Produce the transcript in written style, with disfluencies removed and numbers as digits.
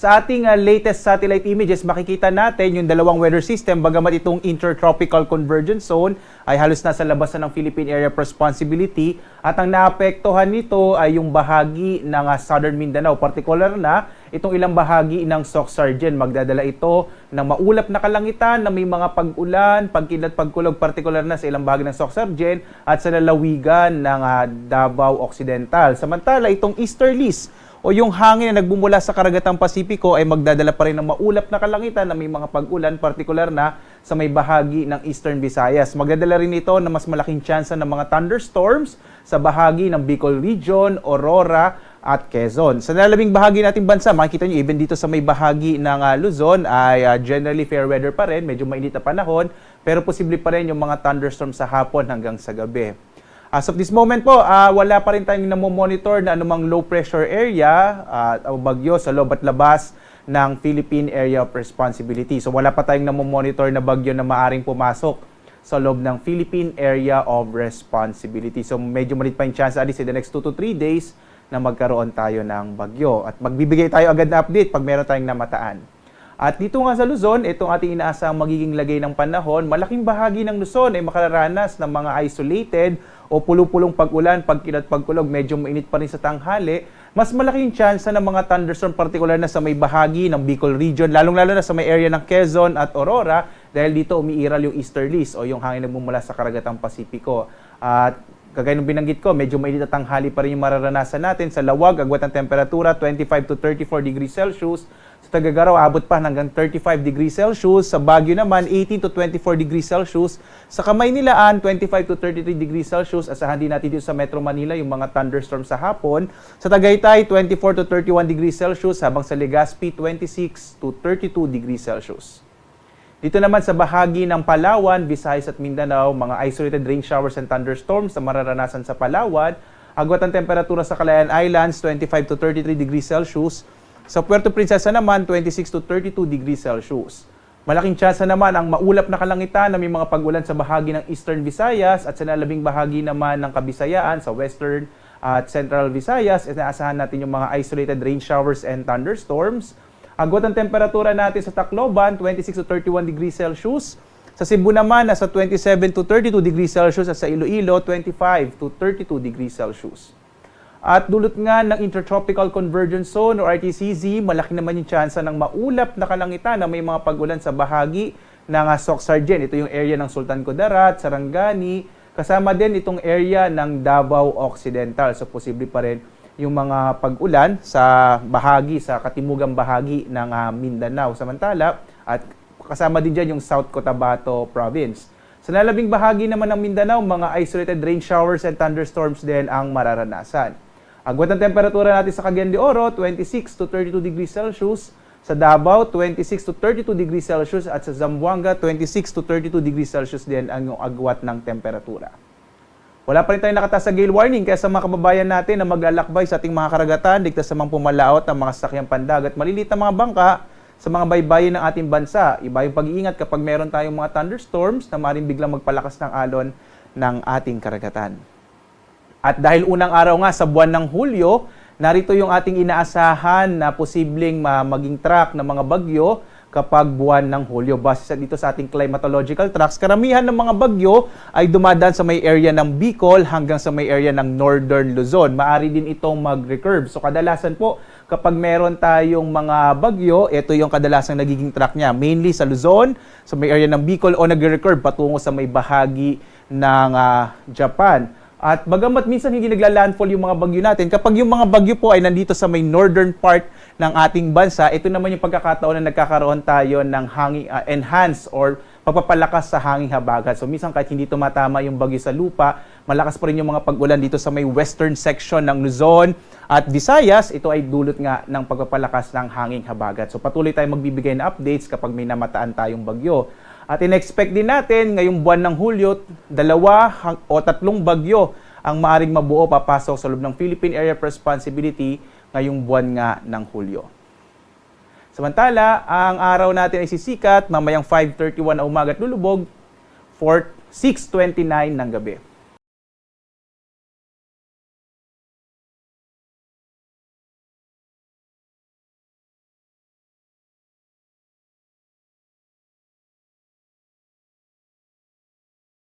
Sa ating latest satellite images, makikita natin yung dalawang weather system, bagamat itong intertropical convergence zone ay halos nasa labas na ng Philippine Area of Responsibility, at ang naapektuhan nito ay yung bahagi ng Southern Mindanao, particular na itong ilang bahagi ng Soc-Sargen. Magdadala ito ng maulap na kalangitan na may mga pag-ulan, pagkilat, pagkulog, particular na sa ilang bahagi ng Soc-Sargen at sa lalawigan ng Davao Occidental. Samantala, itong easterlies o yung hangin na nagbumula sa karagatang Pasipiko ay magdadala pa rin ng maulap na kalangitan na may mga pag-ulan, particular na sa may bahagi ng Eastern Visayas. Magdadala rin ito ng mas malaking tsansa ng mga thunderstorms sa bahagi ng Bicol Region, Aurora at Quezon. Sa nalalabing bahagi nating bansa, makikita nyo even dito sa may bahagi ng Luzon ay generally fair weather pa rin, medyo mainit na panahon, pero posible pa rin yung mga thunderstorms sa hapon hanggang sa gabi. As of this moment po, wala pa rin tayong namomonitor na anumang low pressure area o bagyo sa loob at labas ng Philippine Area of Responsibility. So wala pa tayong namomonitor na bagyo na maaring pumasok sa loob ng Philippine Area of Responsibility. So medyo maliit pa yung chance at least in the next 2 to 3 days na magkaroon tayo ng bagyo. At magbibigay tayo agad na update pag meron tayong namataan. At dito nga sa Luzon, itong ating inaasang magiging lagay ng panahon, malaking bahagi ng Luzon ay makararanas ng mga isolated o pulupulong pag-ulan, pagkilat, pagkulog, medyo mainit pa rin sa tanghali. Mas malaking tsansa ng mga thunderstorm, particular na sa may bahagi ng Bicol Region, lalong-lalo na sa may area ng Quezon at Aurora, dahil dito umiiral yung easterlies o yung hangin na bumula sa karagatang Pasipiko. At kagaya ng binanggit ko, medyo mainit at tanghali pa rin yung mararanasan natin. Sa Lawag, agwat ng temperatura, 25 to 34 degrees Celsius. Sa Tagagaraw, abot pa hanggang 35 degrees Celsius. Sa Baguio naman, 18 to 24 degrees Celsius. Sa Kamaynilaan, 25 to 33 degrees Celsius. Asahan din natin dito sa Metro Manila yung mga thunderstorm sa hapon. Sa Tagaytay, 24 to 31 degrees Celsius. Habang sa Legazpi, 26 to 32 degrees Celsius. Dito naman sa bahagi ng Palawan, Visayas at Mindanao, mga isolated rain showers and thunderstorms na mararanasan sa Palawan. Agwat ang temperatura sa Calayan Islands, 25 to 33 degrees Celsius. Sa Puerto Princesa naman, 26 to 32 degrees Celsius. Malaking tsansa naman ang maulap na kalangitan na may mga pag-ulan sa bahagi ng Eastern Visayas at sa nalabing bahagi naman ng Kabisayaan sa Western at Central Visayas. Inaasahan natin yung mga isolated rain showers and thunderstorms. Agwat ang temperatura natin sa Tacloban, 26 to 31 degrees Celsius. Sa Cebu naman, nasa 27 to 32 degrees Celsius at sa Iloilo, 25 to 32 degrees Celsius. At dulot nga ng Intertropical Convergence Zone o RTCZ, malaki naman yung tsansa ng maulap na kalangitan na may mga pag-ulan sa bahagi ng Soc-Sargen. Ito yung area ng Sultan Kudarat, Sarangani, kasama din itong area ng Davao Occidental. So posible pa rin yung mga pag-ulan sa bahagi, sa katimugang bahagi ng Mindanao. Samantala, at kasama din dyan yung South Cotabato Province. Sa nalabing bahagi naman ng Mindanao, mga isolated rain showers and thunderstorms din ang mararanasan. Agwat ang temperatura natin sa Cagayan de Oro, 26 to 32 degrees Celsius. Sa Davao, 26 to 32 degrees Celsius. At sa Zamboanga, 26 to 32 degrees Celsius din ang agwat ng temperatura. Wala pa rin tayong nakataas sa gale warning, kaya sa mga kababayan natin na maglalakbay sa ating mga karagatan, ligtas sa mga pumalaot ng mga sasakyang pandagat, maliliit na mga bangka sa mga baybayin ng ating bansa. Iba yung pag-iingat kapag meron tayong mga thunderstorms na maaaring biglang magpalakas ng alon ng ating karagatan. At dahil unang araw nga sa buwan ng Hulyo, narito yung ating inaasahan na posibleng maging track ng mga bagyo kapag buwan ng Hulyo. Base dito sa ating climatological tracks, karamihan ng mga bagyo ay dumadaan sa may area ng Bicol hanggang sa may area ng Northern Luzon. Maari din itong mag-recurve. So kadalasan po, kapag meron tayong mga bagyo, ito yung kadalasang nagiging track niya. Mainly sa Luzon, sa may area ng Bicol, o nag-recurve patungo sa may bahagi ng Japan. At bagamat minsan hindi nagla-landfall yung mga bagyo natin, kapag yung mga bagyo po ay nandito sa may northern part ng ating bansa, ito naman yung pagkakataon na nagkakaroon tayo ng hangin, enhance or pagpapalakas sa hanging habagat. So minsan kahit hindi tumatama yung bagyo sa lupa, malakas pa rin yung mga pag-ulan dito sa may western section ng Luzon at Visayas. Ito ay dulot nga ng pagpapalakas ng hanging habagat. So patuloy tayong magbibigay na updates kapag may namataan tayong bagyo. At in-expect din natin ngayong buwan ng Hulyo, 2 o 3 bagyo ang maaring mabuo papasok sa loob ng Philippine Area of Responsibility ngayong buwan nga ng Hulyo. Samantala, ang araw natin ay sisikat mamayang 5:31 na umaga at lulubog, 6:29 ng gabi.